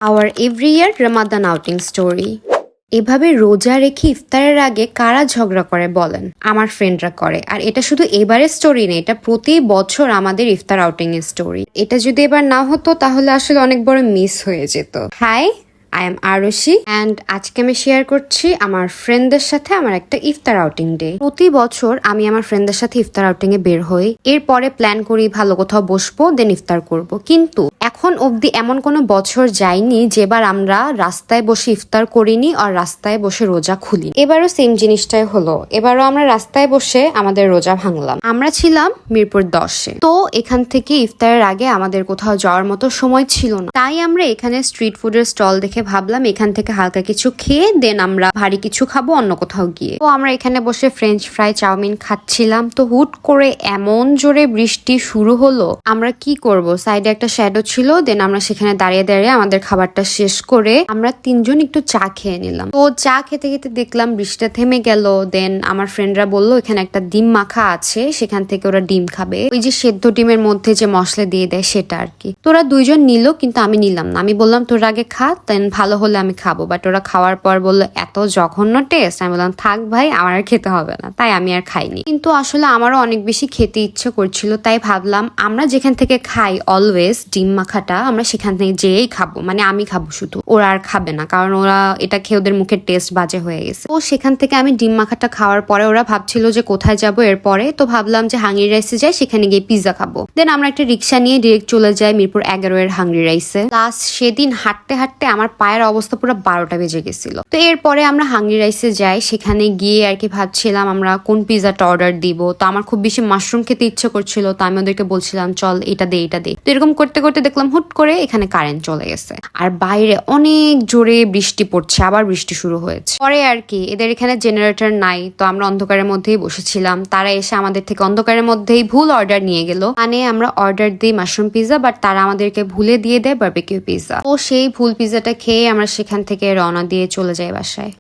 Our every year Ramadan outing story. এভাবে রোজা রেখে ইফতারের আগে কারা ঝগড়া করে বলেন? আমার ফ্রেন্ডরা করে। আর এটা শুধু এবারের স্টোরি না, এটা প্রতি বছর আমাদের ইফতার আউটিং এর স্টোরি। এটা যদি এবার না হতো তাহলে আসলে অনেক বড় মিস হয়ে যেত। Hi, I am Arushi and আজকে আমি শেয়ার করছি আমার ফ্রেন্ডদের সাথে আমার একটা ইফতার আউটিং ডে। প্রতি বছর আমি আমার ফ্রেন্ডদের সাথে ইফতার আউটিং এ বের হই, এরপরে প্ল্যান করি ভালো কোথাও বসবো, দেন ইফতার করব। কিন্তু এখন অবধি এমন কোনো বছর যায়নি যেবার আমরা রাস্তায় বসে ইফতার করিনি আর রাস্তায় বসে রোজা খুলি। এবারও সেম জিনিসটাই হলো, এবারও আমরা রাস্তায় বসে আমাদের রোজা ভাঙলাম। আমরা ছিলাম মিরপুর 10-এ। তো এখান থেকে ইফতারের আগে আমাদের কোথাও যাওয়ার মতো সময় ছিল না, তাই আমরা এখানে স্ট্রিট ফুডের স্টল দেখে ভাবলাম এখান থেকে হালকা কিছু খেয়ে দেন আমরা ভারী কিছু খাবো অন্য কোথাও গিয়ে। তো আমরা এখানে বসে ফ্রেঞ্চ ফ্রাই চাউমিন খাচ্ছিলাম, তো হুট করে এমন জোরে বৃষ্টি শুরু হলো, আমরা কি করব, সাইডে একটা শ্যাডো ছিল, দেন আমরা সেখানে দাঁড়িয়ে দাঁড়িয়ে আমাদের খাবারটা শেষ করে আমরা তিনজন একটু চা খেয়ে নিলাম। তো চা খেতে খেতে দেখলাম বৃষ্টিটা থেমে গেল। দেন আমার ফ্রেন্ডরা বললো এখানে একটা ডিম মাখা আছে, সেখান থেকে ওরা ডিম খাবে, ওই যে সেদ্ধ ডিমের মধ্যে যে মশলা দিয়ে দেয় সেটা আর কি। তোরা দুইজন নিল, কিন্তু আমি নিলাম না। আমি বললাম তোরা আগে খা, দেন ভালো হলে আমি খাবো। বাট ওরা খাওয়ার পর বললো এত জঘন্য টেস্ট। আমি বললাম থাক ভাই, আমার আর খেতে হবে না, তাই আমি আর খাইনি। কিন্তু আসলে আমারও অনেক বেশি খেতে ইচ্ছে করছিল, তাই ভাবলাম আমরা যেখান থেকে খাই অলওয়েজ ডিম মাখাটা, আমরা সেখান থেকে যেয়েই খাবো, মানে আমি খাবো শুধু, ওরা আর খাবে না, কারণ ওরা এটা খেয়ে ওদের মুখের টেস্ট বাজে হয়ে গেছে। তো সেখান থেকে আমি ডিম মাখাটা খাওয়ার পরে ওরা ভাবছিল যে কোথায় যাবো এরপরে, তো ভাবলাম যে হাংরি রাইসে যাই, সেখানে গিয়ে পিৎজা খাবো। দেন আমরা একটা রিক্সা নিয়ে ডিরেক্ট চলে যাই মিরপুর 11 এর হাংরি রাইসে। প্লাস সেদিন হাঁটতে হাঁটতে আমার পায়ের অবস্থা পুরো 12টা বেজে গেছিল। তো এরপরে আমরা হাংরি রাইসে যাই, সেখানে গিয়ে আর কি ভাবছিলাম আমরা কোন পিৎজাটা অর্ডার দিব। তো আমার খুব বেশি মাশরুম খেতে ইচ্ছে করছিল, তো আমি ওদেরকে বলছিলাম চল এটা দে এটা দে। তো এরকম করতে করতে দেখলাম হুট করে এখানে কারেন্ট চলে গেছে, আর বাইরে অনেক জোরে বৃষ্টি পড়ছে, আবার বৃষ্টি শুরু হয়েছে। পরে আর কি এদের এখানে জেনারেটর নাই, তো আমরা অন্ধকারের মধ্যেই বসেছিলাম। তারা এসে আমাদের থেকে অন্ধকারের মধ্যেই ভুল অর্ডার নিয়ে গেল, মানে আমরা অর্ডার দিই মাশরুম পিৎজা, বাট তারা আমাদেরকে ভুলে দিয়ে দেয় বারবিকিউ পিৎজা। তো সেই ভুল পিৎজাটা খেয়ে আমরা সেখান থেকে রওনা দিয়ে চলে যাই বাসায়।